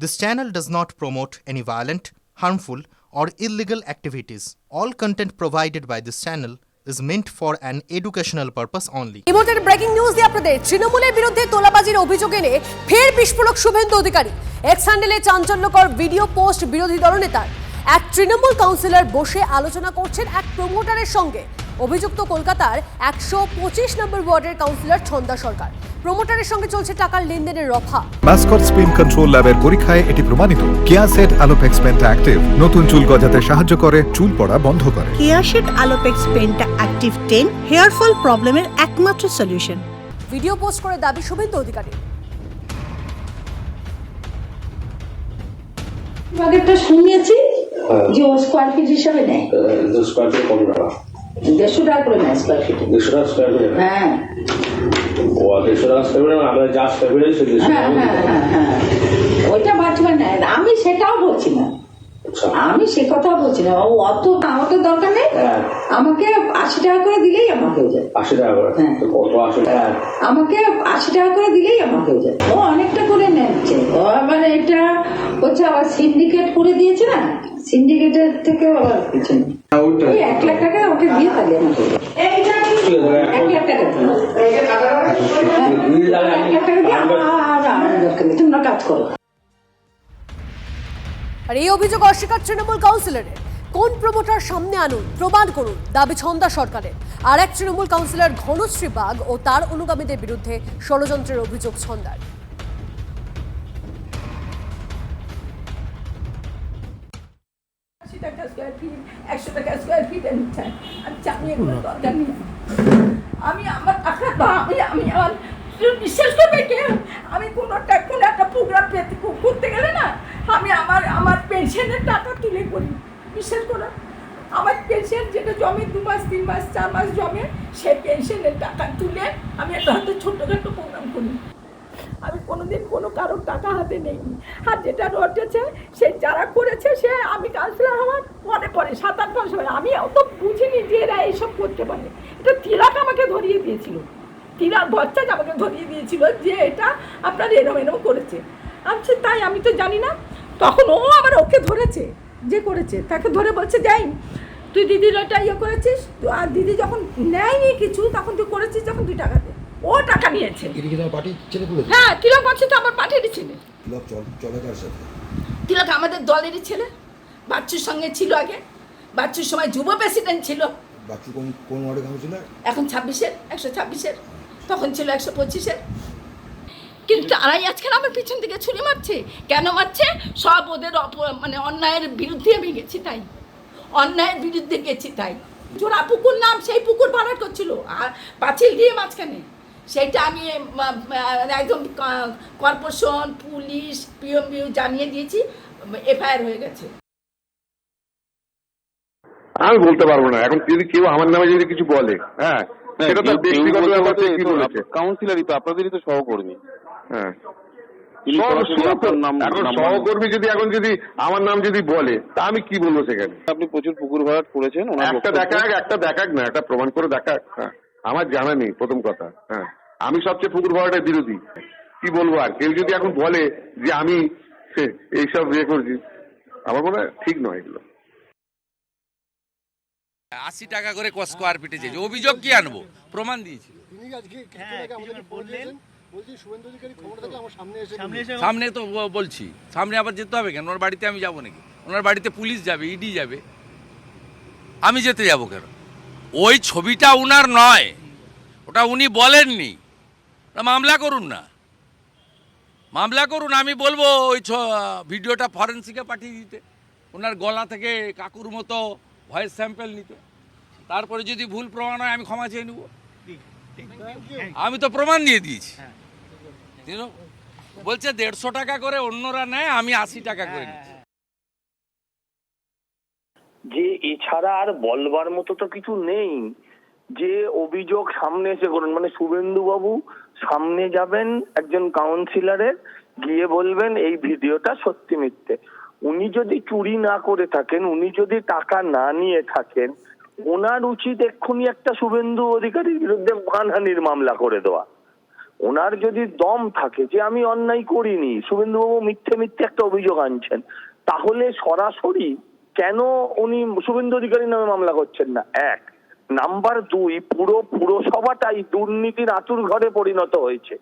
This channel does not promote any violent, harmful, or illegal activities. All content provided by this channel is meant for an educational purpose only. রিমোটের breaking news দিয়ে আপনাদের তৃণমূলের বিরুদ্ধে তোলাবাজির অভিযোগ এনে ফের বিস্ফোরক শুভেন্দু অধিকারী। এক্স হ্যান্ডেলে চাঞ্চল্যকর ভিডিও পোস্ট বিরোধী দলনেতার। এক তৃণমূল কাউন্সিলর বসে আলোচনা করছেন এক প্রমোটারের সঙ্গে। অভিযুক্ত কলকাতার 125 নম্বর ওয়ার্ডের কাউন্সিলর ছন্দা সরকার। প্রমোটারের সঙ্গে চলছে টাকার লেনদেনের রফা। মাসকট স্পিন কন্ট্রোল ল্যাবের পরীক্ষায় এটি প্রমাণিত। কেয়াসেট আলোপেক্স পেন্টা অ্যাক্টিভ নতুন চুল গজাতে সাহায্য করে, চুল পড়া বন্ধ করে। Keya Seth Alopex penta active 10 hair fall প্রবলেমের একমাত্র সলিউশন। ভিডিও পোস্ট করে দাবি শুভেন্দু অধিকারী। আগেরটা শুনিয়েছি যে ও স্কোয়ার ফিট হিসাবে নেয়, স্কোয়ার ফিট কত টাকা? 150 টাকা করে নেয় স্কোয়ার ফিট। 150 টাকা স্কোয়ার ফিট? হ্যাঁ, ও 150 টাকা স্কোয়ার ফিট, আমরা যা স্কোয়ার ফিট আছে হ্যাঁ, ওইটা বাঁচবে না। আমি সেটাও বলছি না, আমি সে কথা বলছি না। ও অত আমাকে দরকার নেই, আমাকে 80 টাকা করে দিলেই আমার হয়ে যায়। 80 টাকা করে? হ্যাঁ, কত 80 টাকা? আমাকে 80 টাকা করে দিলেই আমার হয়ে যায়। ও অনেকটা করে নিচ্ছে। ও আবার এটা হচ্ছে আবার সিন্ডিকেট করে দিয়েছে না, সিন্ডিকেটের থেকে আবার কিছু নেই। ওই 1 লাখ টাকা ওকে দিয়ে তাহলে আমার হয়ে যায়। 1 লাখ টাকা দিয়ে তোমরা কাজ করো। আর এই অভিযোগ অস্বীকার তৃণমূল কাউন্সিলরের। কোন প্রমোটার সামনে আনুন, প্রমাণ করুন, দাবি ছন্দা সরকারের। আর এক তৃণমূল কাউন্সিলর ঘনশ্রী বাগ ও তার অনুগামীদের বিরুদ্ধে ষড়যন্ত্রের অভিযোগ ছন্দার। আমি আমার টাকা আমি আমার বিশ্বাস করবে কে? আমি কোনো একটা প্রোগ্রাম করতে গেলে না, আমি আমার পেনশনের টাকা তুলে করি। বিশ্বাস করো, আমার পেনশন যেটা জমে 2 মাস 3 মাস 4 মাস জমে, সেই পেনশনের টাকা তুলে আমি একটা হয়তো ছোট্টখাটো প্রোগ্রাম করি। আমি কোনোদিন কোনো কারোর টাকা হাতে নেইনি। আর যেটা রটেছে সে যারা করেছে, সে আমি কাউন্সিলর হওয়ার পরে 7-8 মাস হয়, আমি অত বুঝিনি যে এরা এইসব করতে পারে। এটা তিলক আমাকে ধরিয়ে দিয়েছিল, তিলক ভট্টাচ আমাকে ধরিয়ে দিয়েছিল যে এটা আপনার এরম করেছে। আচ্ছা, তাই আমি তো জানি না। তখন ও আবার ওকে ধরেছে, যে করেছে তাকে ধরে বলছে যাই তুই দিদির ওটা ইয়ে করেছিস, আর দিদি যখন নেয়নি কিছু তখন তুই করেছিস, যখন 2 টাকা দে। ও টাকা নিয়েছে। হ্যাঁ, তিলক বলছে তো আমার পাঠিয়ে ছেলে। তিলক আমাদের দলেরই ছেলে, বাচ্চুর সঙ্গে ছিল আগে। বাচ্চুর সময় যুব প্রেসিডেন্ট ছিল। এখন 26-এর 126-এর, তখন ছিল 125-এর। কিন্তু তারাই আজকাল আমার পিছন থেকে ছুরি মারছে। কেন মারছে? সব ওদের মানে অন্যায়ের বিরুদ্ধে আমি গেছি, তাই অন্যায়ের বিরুদ্ধে গেছি তাই। জোড়া পুকুর নাম, সেই পুকুর ভরাট করছিল আর পাঁচিল দিয়ে মাঝখানে, সেইটা আমি একদম কর্পোরেশন, পুলিশ, পিএমবিও জানিয়ে দিয়েছি, এফআইআর হয়ে গেছে। আমি বলতে পারবো না এখন। যদি কেউ আমার নামে যদি কিছু বলে, হ্যাঁ, সেটা তো ব্যক্তিগত ব্যাপার। কি বলেছে? কাউন্সিলরই তো, আপনাদেরই তো সহকর্মী। হ্যাঁ, এখন সহকর্মী যদি যদি আমার নাম যদি বলে, তা আমি কি বলবো সেখানে? আপনি প্রচুর পুকুর ভরাট করেছেন, একটা দেখাক না, একটা প্রমাণ করে দেখাক। হ্যাঁ, আমার জানা নেই প্রথম কথা। হ্যাঁ, আমি সবচেয়ে পুকুর ভরাটের বিরোধী। কি বলবো আর? কেউ যদি এখন বলে যে আমি এইসব ইয়ে করছি, আমার মনে হয় ঠিক নয় এগুলো। 80 টাকা করে স্কোয়ার ফিটে চেয়েছে। অভিযোগ কি আনবো? প্রমাণ দিয়েছি। সামনে তো বলছি, সামনে আবার যেতে হবে কেন? ওনার বাড়িতে আমি যাবো নাকি? ওনার বাড়িতে পুলিশ যাবে, ইডি যাবে, আমি যেতে যাবো কেন? ওই ছবিটা উনার নয়, ওটা উনি বলেননি। মামলা করুন না, মামলা করুন। আমি বলবো ওই ভিডিওটা ফরেন্সিকে পাঠিয়ে দিতে, ওনার গলা থেকে কাকুর মতো ভয়েস স্যাম্পল নিতে। তারপরে যদি ভুল প্রমাণ হয় আমি ক্ষমা চেয়ে নেব। আমি তো প্রমাণ দিয়ে দিয়েছি। বলছে 150 টাকা করে অন্যরা নেয়, আমি 80 টাকা করে নিচ্ছি। যে এছাড়া আর বলবার মতো তো কিছু নেই। যে অভিযোগ সামনে এসে করুন, মানে শুভেন্দু বাবু সামনে যাবেন একজন কাউন্সিলরের, গিয়ে বলবেন এই ভিডিওটা সত্যি মিথ্যে। উনি যদি চুরি না করে থাকেন, উনি যদি টাকা না নিয়ে থাকেন, ওনার উচিত এক্ষুনি একটা শুভেন্দু অধিকারীর বিরুদ্ধে মানহানির মামলা করে দেওয়া। ওনার যদি দম থাকে যে আমি অন্যায় করিনি, শুভেন্দুবাবু মিথ্যে মিথ্যে একটা অভিযোগ আনছেন, তাহলে সরাসরি কেন উনি শুভেন্দু অধিকারী নামে মামলা করছেন না? এক নাম্বার দুই, পুরো পুরসভাটাই দুর্নীতির আঁতুর ঘরে পরিণত হয়েছে।